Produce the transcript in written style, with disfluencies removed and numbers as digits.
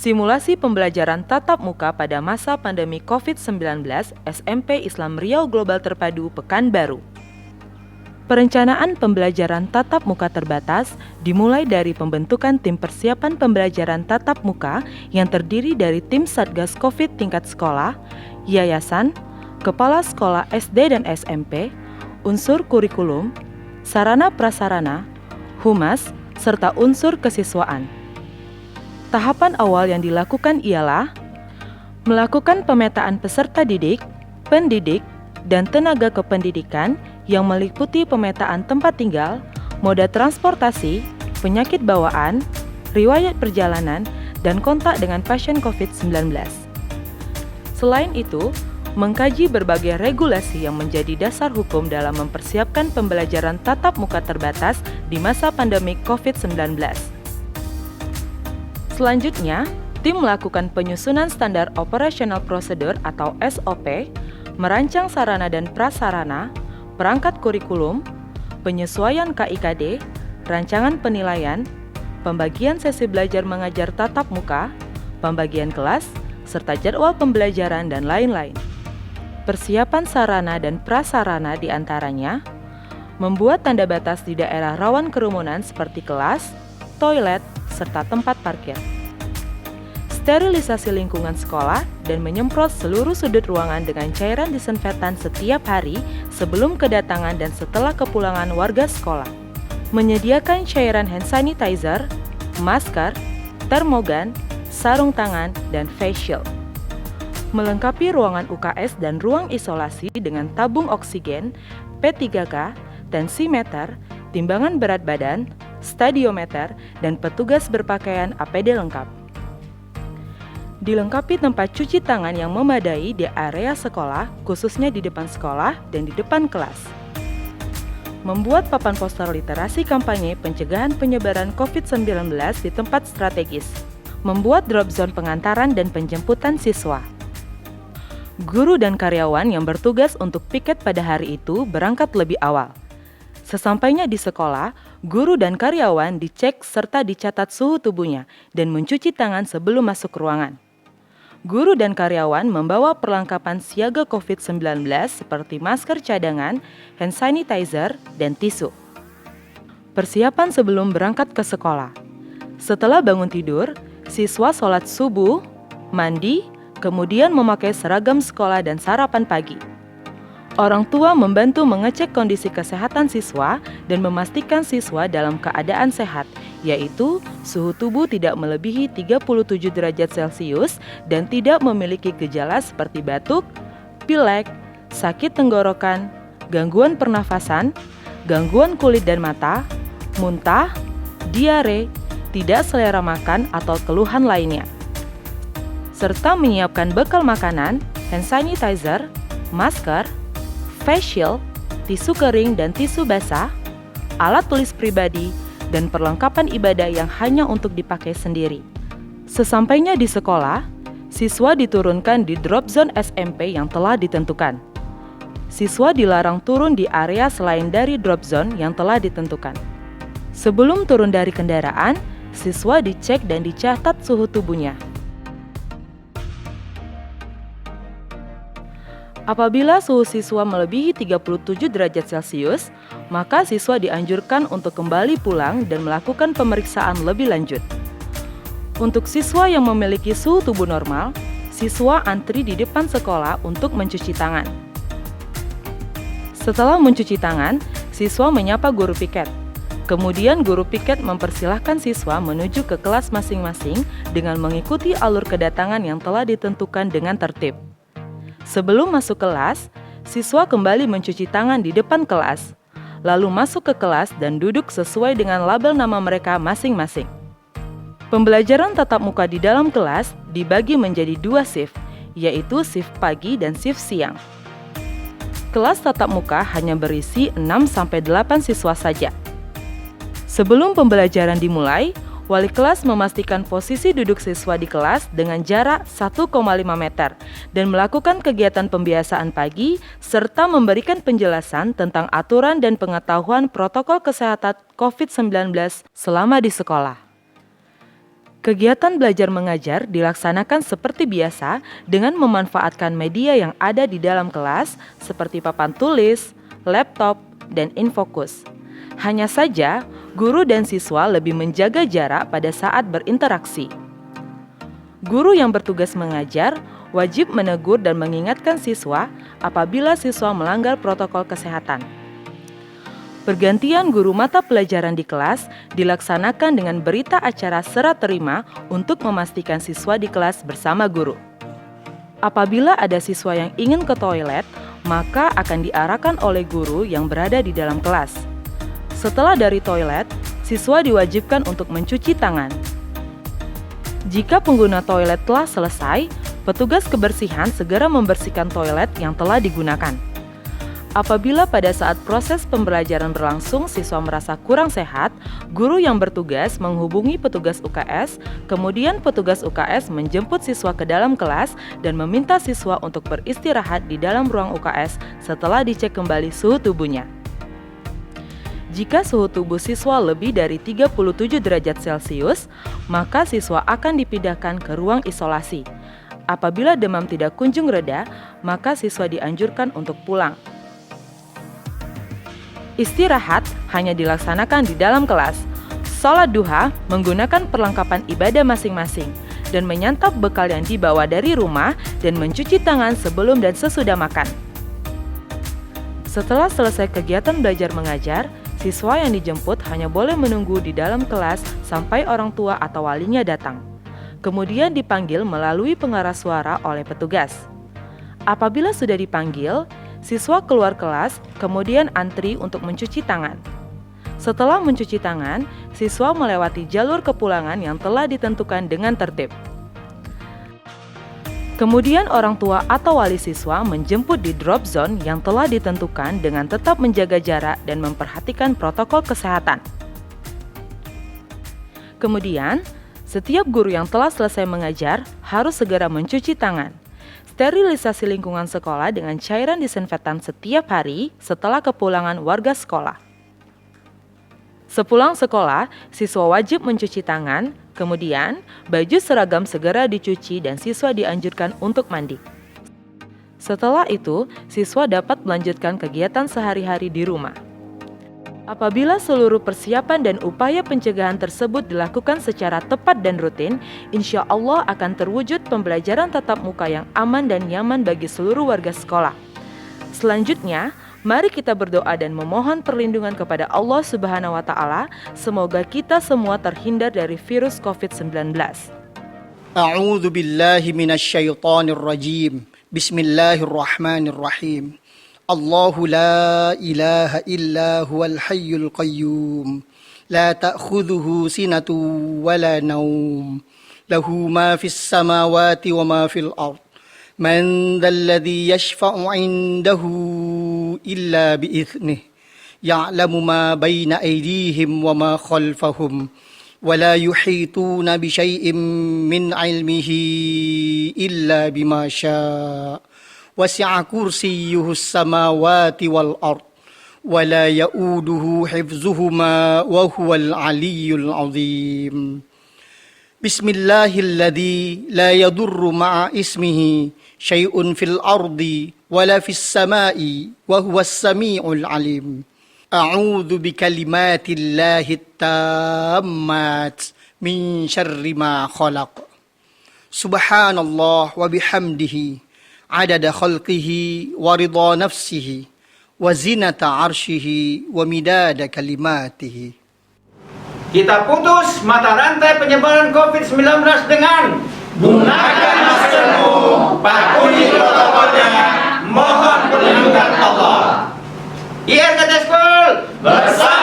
Simulasi pembelajaran tatap muka pada masa pandemi COVID-19 SMP Islam Riau Global Terpadu Pekanbaru. Perencanaan pembelajaran tatap muka terbatas dimulai dari pembentukan tim persiapan pembelajaran tatap muka yang terdiri dari tim Satgas COVID tingkat sekolah, yayasan, kepala sekolah SD dan SMP, unsur kurikulum, sarana prasarana, humas, serta unsur kesiswaan. Tahapan awal yang dilakukan ialah melakukan pemetaan peserta didik, pendidik, dan tenaga kependidikan yang meliputi pemetaan tempat tinggal, moda transportasi, penyakit bawaan, riwayat perjalanan, dan kontak dengan pasien COVID-19. Selain itu, mengkaji berbagai regulasi yang menjadi dasar hukum dalam mempersiapkan pembelajaran tatap muka terbatas di masa pandemi COVID-19. Selanjutnya, tim melakukan penyusunan standar operational procedure atau SOP, merancang sarana dan prasarana, perangkat kurikulum, penyesuaian KIKD, rancangan penilaian, pembagian sesi belajar mengajar tatap muka, pembagian kelas, serta jadwal pembelajaran dan lain-lain. Persiapan sarana dan prasarana diantaranya membuat tanda batas di daerah rawan kerumunan seperti kelas, toilet, serta tempat parkir. Sterilisasi lingkungan sekolah dan menyemprot seluruh sudut ruangan dengan cairan disinfektan setiap hari sebelum kedatangan dan setelah kepulangan warga sekolah. Menyediakan cairan hand sanitizer, masker, termogan, sarung tangan, dan face shield. Melengkapi ruangan UKS dan ruang isolasi dengan tabung oksigen, P3K, tensimeter, timbangan berat badan, stadiometer, dan petugas berpakaian APD lengkap. Dilengkapi tempat cuci tangan yang memadai di area sekolah, khususnya di depan sekolah dan di depan kelas. Membuat papan poster literasi kampanye pencegahan penyebaran COVID-19 di tempat strategis. Membuat drop zone pengantaran dan penjemputan siswa. Guru dan karyawan yang bertugas untuk piket pada hari itu berangkat lebih awal. Sesampainya di sekolah, guru dan karyawan dicek serta dicatat suhu tubuhnya dan mencuci tangan sebelum masuk ruangan. Guru dan karyawan membawa perlengkapan siaga COVID-19 seperti masker cadangan, hand sanitizer, dan tisu. Persiapan sebelum berangkat ke sekolah. Setelah bangun tidur, siswa sholat subuh, mandi, kemudian memakai seragam sekolah dan sarapan pagi. Orang tua membantu mengecek kondisi kesehatan siswa dan memastikan siswa dalam keadaan sehat, yaitu suhu tubuh tidak melebihi 37 derajat Celcius dan tidak memiliki gejala seperti batuk, pilek, sakit tenggorokan, gangguan pernafasan, gangguan kulit dan mata, muntah, diare, tidak selera makan atau keluhan lainnya. Serta menyiapkan bekal makanan, hand sanitizer, masker, face shield, tisu kering dan tisu basah, alat tulis pribadi, dan perlengkapan ibadah yang hanya untuk dipakai sendiri. Sesampainya di sekolah, siswa diturunkan di drop zone SMP yang telah ditentukan. Siswa dilarang turun di area selain dari drop zone yang telah ditentukan. Sebelum turun dari kendaraan, siswa dicek dan dicatat suhu tubuhnya. Apabila suhu siswa melebihi 37 derajat Celcius, maka siswa dianjurkan untuk kembali pulang dan melakukan pemeriksaan lebih lanjut. Untuk siswa yang memiliki suhu tubuh normal, siswa antri di depan sekolah untuk mencuci tangan. Setelah mencuci tangan, siswa menyapa guru piket. Kemudian guru piket mempersilahkan siswa menuju ke kelas masing-masing dengan mengikuti alur kedatangan yang telah ditentukan dengan tertib. Sebelum masuk kelas, siswa kembali mencuci tangan di depan kelas, lalu masuk ke kelas dan duduk sesuai dengan label nama mereka masing-masing. Pembelajaran tatap muka di dalam kelas dibagi menjadi 2 shift, yaitu shift pagi dan shift siang. Kelas tatap muka hanya berisi 6-8 siswa saja. Sebelum pembelajaran dimulai, wali kelas memastikan posisi duduk siswa di kelas dengan jarak 1,5 meter dan melakukan kegiatan pembiasaan pagi serta memberikan penjelasan tentang aturan dan pengetahuan protokol kesehatan COVID-19 selama di sekolah. Kegiatan belajar mengajar dilaksanakan seperti biasa dengan memanfaatkan media yang ada di dalam kelas seperti papan tulis, laptop, dan infokus. Hanya saja, guru dan siswa lebih menjaga jarak pada saat berinteraksi. Guru yang bertugas mengajar wajib menegur dan mengingatkan siswa apabila siswa melanggar protokol kesehatan. Pergantian guru mata pelajaran di kelas dilaksanakan dengan berita acara serah terima untuk memastikan siswa di kelas bersama guru. Apabila ada siswa yang ingin ke toilet, maka akan diarahkan oleh guru yang berada di dalam kelas. Setelah dari toilet, siswa diwajibkan untuk mencuci tangan. Jika pengguna toilet telah selesai, petugas kebersihan segera membersihkan toilet yang telah digunakan. Apabila pada saat proses pembelajaran berlangsung siswa merasa kurang sehat, guru yang bertugas menghubungi petugas UKS, kemudian petugas UKS menjemput siswa ke dalam kelas dan meminta siswa untuk beristirahat di dalam ruang UKS setelah dicek kembali suhu tubuhnya. Jika suhu tubuh siswa lebih dari 37 derajat Celcius, maka siswa akan dipindahkan ke ruang isolasi. Apabila demam tidak kunjung reda, maka siswa dianjurkan untuk pulang. Istirahat hanya dilaksanakan di dalam kelas. Sholat duha menggunakan perlengkapan ibadah masing-masing dan menyantap bekal yang dibawa dari rumah dan mencuci tangan sebelum dan sesudah makan. Setelah selesai kegiatan belajar mengajar, siswa yang dijemput hanya boleh menunggu di dalam kelas sampai orang tua atau walinya datang. Kemudian dipanggil melalui pengeras suara oleh petugas. Apabila sudah dipanggil, siswa keluar kelas, kemudian antri untuk mencuci tangan. Setelah mencuci tangan, siswa melewati jalur kepulangan yang telah ditentukan dengan tertib. Kemudian orang tua atau wali siswa menjemput di drop zone yang telah ditentukan dengan tetap menjaga jarak dan memperhatikan protokol kesehatan. Kemudian, setiap guru yang telah selesai mengajar harus segera mencuci tangan. Sterilisasi lingkungan sekolah dengan cairan disinfektan setiap hari setelah kepulangan warga sekolah. Sepulang sekolah, siswa wajib mencuci tangan, kemudian baju seragam segera dicuci dan siswa dianjurkan untuk mandi. Setelah itu, siswa dapat melanjutkan kegiatan sehari-hari di rumah. Apabila seluruh persiapan dan upaya pencegahan tersebut dilakukan secara tepat dan rutin, insya Allah akan terwujud pembelajaran tatap muka yang aman dan nyaman bagi seluruh warga sekolah. Selanjutnya, mari kita berdoa dan memohon perlindungan kepada Allah Subhanahu wa Ta'ala. Semoga kita semua terhindar dari virus COVID-19. A'udzu billahi minasyaitonir rajim. Bismillahirrahmanirrahim. Allahu la ilaha illa huwal hayyul qayyum. La ta'khudhuhu sinatun wa la nawm. Lahu ma fis samawati wa ma fil ard. Man dzalladzi yashfa'u 'indahu illa bi'idhnihi. Ya'lamu ma baina aydihim wa ma khalfahum. Wa la yuhituna bi syai'in min 'ilmihi illa bima syaa'. Wasi'a kursiyyuhu as-samawati wal ard. Wa la ya'uduhu hifdzuhuma wa huwal 'aliyyul 'azim. Bismillahilladzi la yadurru ma'a ismihi syai'un fil ardi wala fis sama'i wa huwas sami'ul 'alim. A'udzu bikalimatillahi tammat min syarri ma khalaq. Subhanallah wa bihamdihi adada khalqihi wa ridha nafsihi wa zinata arshihi wa midada kalimatihi. Kita putus mata rantai penyebaran COVID-19 dengan gunakan maskermu, patuhi protokolnya, mohon perlindungan Allah. IRKT School bersama.